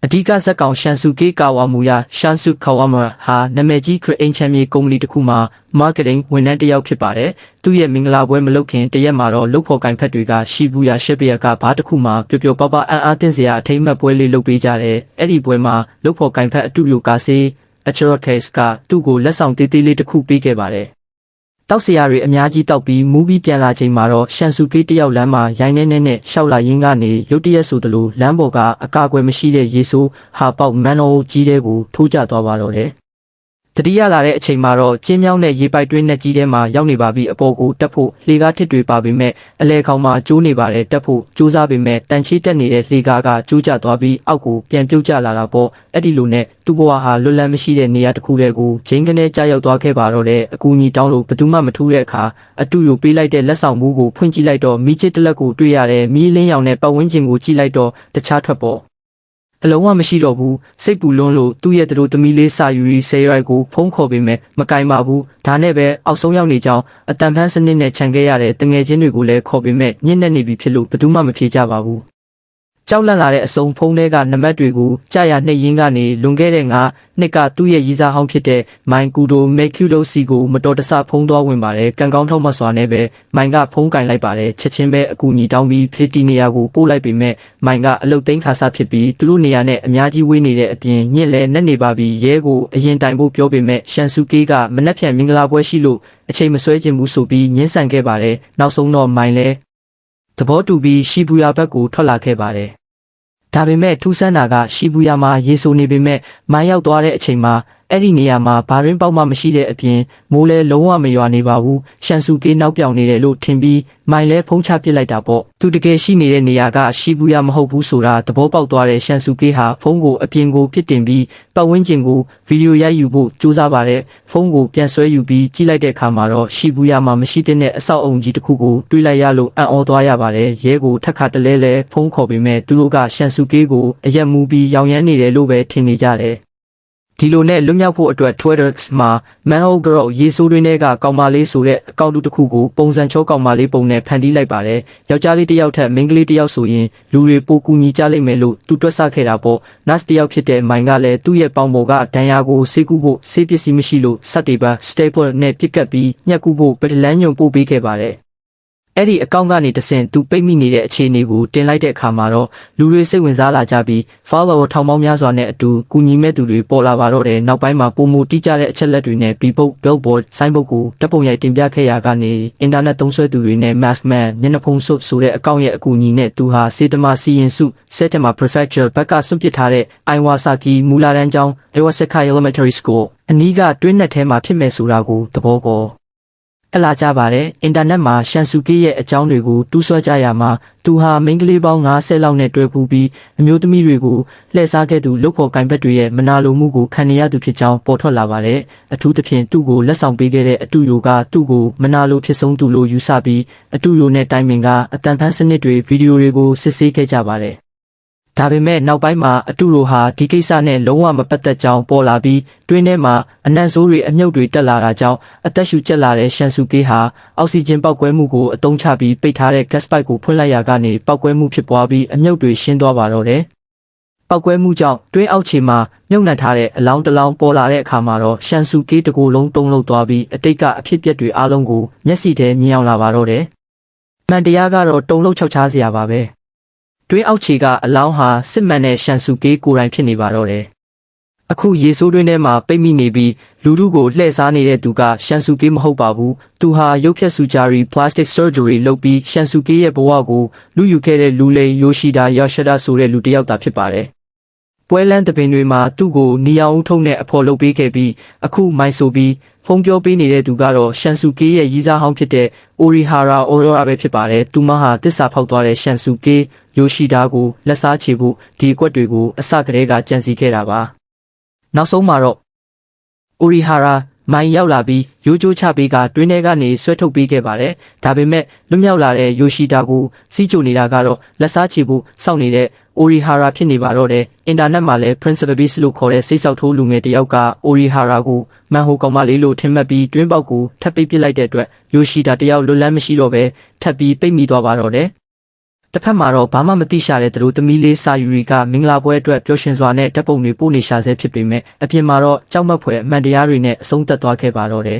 အဓိကဇက်ကောင်ရှန်ဆူကေကာဝါမူယာရှန်ဆူခါဝါမာဟာနာမည်ကြီးခရအင်ချန်မြေကုမ္ပဏီတစ်ခုမှာမားကတ်တင်းဝန်ထမ်းတစ်ယောက်ဖြစ်ပါတယ်။သူ့ရဲ့မင်္ဂလာပွဲမလုပ်ခင်တရက်မှာတော့လုပ်ဖော်ကိုင်ဖက်တွေကရှီဘူယာရှက်ပီယာကဘားတစ်ခုမှာပျော်ပျော်ပါးပါးအားတင်စရာအထိမ်းအမှတ်ပွဲလေးလုပ်ပေးကြတယ်။အဲ့ဒီပွဲမှာလုပ်ဖော်ကိုင်ဖက်အတူယိုကာဆေးအချရော့ကေ့စ်ကသူ့ကိုလက်ဆောင်တေးသေးလေးတစ်ခုပေးခဲ့ပါတယ်။တောက်စရာတွေအများကြီးတောက်ပြီးမူးပြီးပြန်လာချိန်မှာတော့ရှန်ဆူကေးတယောက်လမ်းမှာရိုင်းနေနဲ့ရှောက်လာရင်းကနေရုတ်တရက်ဆိုသလိုလမ်းပေါ်ကအကာအကွယ်မရှိတဲ့ရေဆိုးဟာပေါက်မန်နိုကြီးတဲ့ကိုထိုးကျသွားပါတော့တယ်။တတိယလာတဲ့အချိန်မှာတော့ကျင်းမြောင်းတဲ့ရေပိုက်တွင်းနဲ့ကြီးထဲမှာရောက်နေပါပြီအပေါ်ကိုတက်ဖို့လှေကားထစ်တွေပါပေမဲ့အလဲခေါင်မှာကျိုးနေပါတယ်တက်ဖို့စူးစမ်းပေမဲ့တန်ချီတက်နေတဲ့လှေကားကကျိုးကျသွားပြီးအောက်ကိုပြန်ပြုတ်ကျလာတာပေါ့အဲ့ဒီလိုနဲ့သူ့ဘဝဟာလွတ်လပ်မရှိတဲ့နေရာတစ်ခုတည်းကိုဂျင်းကနေကြာရောက်သွားခဲ့ပါတော့တယ်အကူကြီးတောင်းလို့ဘယ်သူမှမထူးတဲ့အခါအတူယူပေးလိုက်တဲ့လက်ဆောင်မှုကိုဖွင့်ကြည့်လိုက်တော့မိချစ်တလက်ကိုတွေ့ရတယ်မီးလင်းရောင်နဲ့ပတ်ဝန်းကျင်ကိုကြည့်လိုက်တော့တခြားထွက်ပေါ့အလုံးဝမရှိတော့ဘူးစိတ်ပူလွန်းလို့သူ့ရဲ့တို့သမီးလေးစာယူရီဆေးရိုက်ကိုဖုံးခေါ်ပေးမယ်မကင်ပါဘူးဒါနဲ့ပဲအောက်ဆုံးရောက်နေကြောင်းအတန်ဖန်းစနစ်နဲ့ခြံခဲ့ရတဲ့တငယ်ချင်းတွေကိုလည်းခေါ်ပေးမယ်ညစ်နေနေပြီဖြစ်လို့ဘယ်သူမှမဖြေကြပါဘူးကြောက်လန့်လာတဲ့အစုံဖုံးထဲကနံပါတ်တွေကိုကြာရနှိပ်ရင်းကနေလွန်ခဲ့တဲ့နှစ်ကသူ့ရဲ့ရီးစားဟောင်းဖြစ်တဲ့မိုင်ကူဒိုမေကျူဒိုစီကိုမတော်တဆဖုံးသွားဝင်ပါတယ်ကံကောင်းထောက်မှစွာနဲ့ပဲမိုင်ကဖုံးကင်လိုက်ပါတယ်ချက်ချင်းပဲအကူညီတောင်းပြီးဖီတီနေယာကိုပို့လိုက်ပေမဲ့မိုင်ကအလုတ်သိမ်းခါစားဖြစ်ပြီးသူတို့နေရာနဲ့အများကြီးဝေးနေတဲ့အပြင်ညစ်လဲနဲ့နေပါပြီးရဲကိုအရင်တိုင်ဖို့ပြောပေမဲ့ရှန်ဆူကေးကမနှက်ဖြန်မင်္ဂလာပွဲရှိလို့အချိန်မဆွဲခြင်းဘူးဆိုပြီးညှင်းဆန်ခဲ့ပါတယ်နောက်ဆုံးတော့မိုင်လဲသဘောတူပြီးရှီဘူယာဘက်ကိုထွက်လာခဲ့ပါတယ်ဒါပေမဲ့ထူးဆန်းတာကရှီဘူယာမှာရေဆိုနေပေမဲ့မိုင်းရောက်သွားတဲ့အချိန်မှာအဲ့ဒီနေရာမှာဘာရင်းပေါက်မှမရှိတဲ့အပြင်မိုးလဲလုံးဝမရွာနေပါဘူးရှန်ဆူကေးနောက်ပြောင်နေတယ်လို့ထင်ပြီးမိုင်းလဲဖုံးချပစ်လိုက်တာပေါ့သူတကယ်ရှိနေတဲ့နေရာကရှီဘူယာမဟုတ်ဘူးဆိုတာသဘောပေါက်သွားတဲ့ရှန်ဆူကေးဟာဖုံးကိုအပြင်ကိုပစ်တင်ပြီးပတ်ဝန်းကျင်ကိုဗီဒီယိုရိုက်ယူဖို့ကြိုးစားပါတယ်ဖုံးကိုပြန်ဆွဲယူပြီးကြည့်လိုက်တဲ့အခါမှာတော့ရှီဘူယာမှာမရှိတဲ့အဆောက်အုံကြီးတစ်ခုကိုတွေ့လိုက်ရလို့အံ့ဩသွားရပါတယ်ရဲကိုထက်ခါတလဲလဲဖုံးခေါ်ပေမဲ့သူတို့ကရှန်ဆူကေးကိုအရက်မူပြီးရောင်ရမ်းနေတယ်လို့ပဲထင်နေကြတယ်ဒီလိုနဲ့လွတ်မြောက်ဖို့အတွက် Twitter မှာ Manhole Girl ရေဆိုးတွင်းထဲကကောင်မလေးဆိုတဲ့အကောင့်တစ်ခုကိုပုံစံချောကောင်မလေးပုံနဲ့ဖန်တီးလိုက်ပါတယ်။ယောက်ျားလေးတစ်ယောက်ထက်မိန်းကလေးတစ်ယောက်ဆိုရင်လူတွေပိုကူညီကြလိမ့်မယ်လို့သူတွက်ဆခဲ့တာပေါ့။ Nurse တစ်ယောက်ဖြစ်တဲ့မိုင်ကလည်းသူ့ရဲ့ပေါင်ပေါ်ကဒဏ်ရာကိုဆေးကုဖို့ဆေးပစ္စည်းမရှိလို့စက်တွေပါ staple နဲ့ပြစ်ကပ်ပြီးညှက်ကူဖို့ပဒလန်းညွန်ပို့ပေးခဲ့ပါတယ်။အဲ့ဒီအကောင့်ကနေတဆင့်သူပိတ်မိနေတဲ့အခြေအနေကိုတင်လိုက်တဲ့အခါမှာတော့လူတွေစိတ်ဝင်စားလာကြပြီး follower ထောင်ပေါင်းများစွာနဲ့အတူကူညီမဲ့သူတွေပေါ်လာပါတော့တယ်နောက်ပိုင်းမှာပုံမူတိကျတဲ့အချက်လက်တွေနဲ့ billboard ဆိုင်းဘုတ်ကိုတပ်ပုံရိုက်တင်ပြခဲ့ရကနေအင်တာနက်သုံးစွဲသူတွေနဲ့ maskman မျက်နှာဖုံးစွပ်ဆိုတဲ့အကောင့်ရဲ့အကူအညီနဲ့သူဟာစေတမစီရင်စုစက်တမ prefecture ဘက်ကစွန့်ပစ်ထားတဲ့ Iwasaki မူလာတန်းကျောင်း Iwasaki Elementary School အနီးကတွင်းနက်ထဲမှာဖြစ်မဲ့ဆိုတာကိုသဘောကောအလာကြပါတယ်အင်တာနက်မှာရှန်ဆူကေးရဲ့အကြောင်းတွေကိုတူးဆွဲကြရမှာသူဟာမိန်းကလေးပေါင်း90လောက်နဲ့တွေ့ဖူးပြီးအမျိုးသမီးတွေကိုလှည့်စားခဲ့သူလုပ်ဖို့ကင်ဘက်တွေရဲ့မနာလိုမှုကိုခံနေရသူဖြစ်ကြောင်းပေါ်ထွက်လာပါတယ်အထူးသဖြင့်သူ့ကိုလက်ဆောင်ပေးခဲ့တဲ့အတူယိုကသူ့ကိုမနာလိုဖြစ်ဆုံးသူလို့ယူဆပြီးအတူယိုနဲ့တိုင်ပင်ကအတန်ဖန်းစနစ်တွေဗီဒီယိုတွေကိုစစ်ဆေးခဲ့ကြပါတယ်ဒါပေမဲ့နောက်ပိုင်းမှာအတူရိုဟာဒီကိစ္စနဲ့လုံးဝမပတ်သက်ကြောင်းပေါ်လာပြီးတွင်းထဲမှာအနံ့ဆိုးတွေအမြုပ်တွေတက်လာတာကြောင့်အသက်ရှူကျက်လာတဲ့ရှန်ဆူကေးဟာအောက်ဆီဂျင်ပောက်ကွဲမှုကိုအသုံးချပြီးပိတ်ထားတဲ့ gas pipe ကိုဖွင့်လိုက်ရာကနေပောက်ကွဲမှုဖြစ်ပွားပြီးအမြုပ်တွေရှင်းသွားပါတော့တယ်။ပောက်ကွဲမှုကြောင့်တွင်းအောက်ခြေမှာမြုပ်နှံထားတဲ့အလောင်းတစ်လောင်းပေါ်လာတဲ့အခါမှာတော့ရှန်ဆူကေးတကိုယ်လုံးတုံးလုံးသွားပြီးအတိတ်ကအဖြစ်အပျက်တွေအားလုံးကိုမျက်စိထဲမြင်အောင်လာပါတော့တယ်။မှန်တရားကတော့တုံးလုံးချောက်ချားစရာပါပဲ။တွင်းအောက်ခြေကအလောင်းဟာစစ်မှန်တဲ့ရှန်ဆူကေးကိုယ်တိုင်ဖြစ်နေပါတော့တယ်။အခုရေဆိုးတွင်းထဲမှာပိတ်မိနေပြီးလူထုကိုလှည့်စားနေတဲ့သူကရှန်ဆူကေးမဟုတ်ပါဘူး။သူဟာရုပ်ဖြတ်ဆူဂျာရီ plastic surgery လုပ်ပြီးရှန်ဆူကေးရဲ့ဘဝကိုလူယူခဲ့တဲ့လူလိမ်ယိုရှိဒါယာရှဒါဆိုတဲ့လူတစ်ယောက်သာဖြစ်ပါတယ်။ပွဲလန်းတပင်တွေမှာသူ့ကိုနီယောင်ဦးထုံနဲ့အဖော်လုပ်ပေးခဲ့ပြီးအခုမိုင်းဆိုပြီးဖုံးပြောပေးနေတဲ့သူကတော့ရှန်ဆူကေးရဲ့ရီးစားဟောင်းဖြစ်တဲ့ Orihara Aurora ပဲဖြစ်ပါတယ်။သူမဟာတစ္ဆာဖောက်သွားတဲ့ရှန်ဆူကေးယိုရှိဒါကိုလက်စားချေဖို့ဒီအကွက်တွေကိုအစကတည်းကကြံစည်ခဲ့တာပါ။နောက်ဆုံးမှာတော့ Orihara မိုင်းရောက်လာပြီးရိုးချိုးချပေးကတွင်းထဲကနေဆွဲထုတ်ပေးခဲ့ပါတယ်။ဒါပေမဲ့လွတ်မြောက်လာတဲ့ယိုရှိဒါကိုစီးကြိုနေတာကတော့လက်စားချေဖို့စောင့်နေတဲ့ Orihara ဖြစ်နေပါတော့တယ်။အင်တာနက်မှာလည်း Principal Beast လို့ခေါ်တဲ့စိတ်ဆောက်ထိုးလူငယ်တစ်ယောက်က Orihara ကိုမန်ဟိုကောင်မလေးလို့ထင်မှတ်ပြီးတွင်းပေါက်ကိုထပ်ပိတ်ပစ်လိုက်တဲ့အတွက်ယိုရှိဒါတယောက်လွတ်လန်းမရှိတော့ပဲထပ်ပြီးပိတ်မိသွားပါတော့တယ်။ တစ်ဖက်မှာတော့ဘာမှမသိရှာတဲ့သူတို့သမီးလေးစာယူရီကမင်္ဂလာပွဲအတွက်ပျော်ရွှင်စွာနဲ့ဓာတ်ပုံတွေပို့နေရှာဆဲဖြစ်ပေမဲ့အပြင်မှာတော့ကြောက်မက်ဖွယ်အမှန်တရားတွေနဲ့အဆုံးသတ်သွားခဲ့ပါတော့တယ်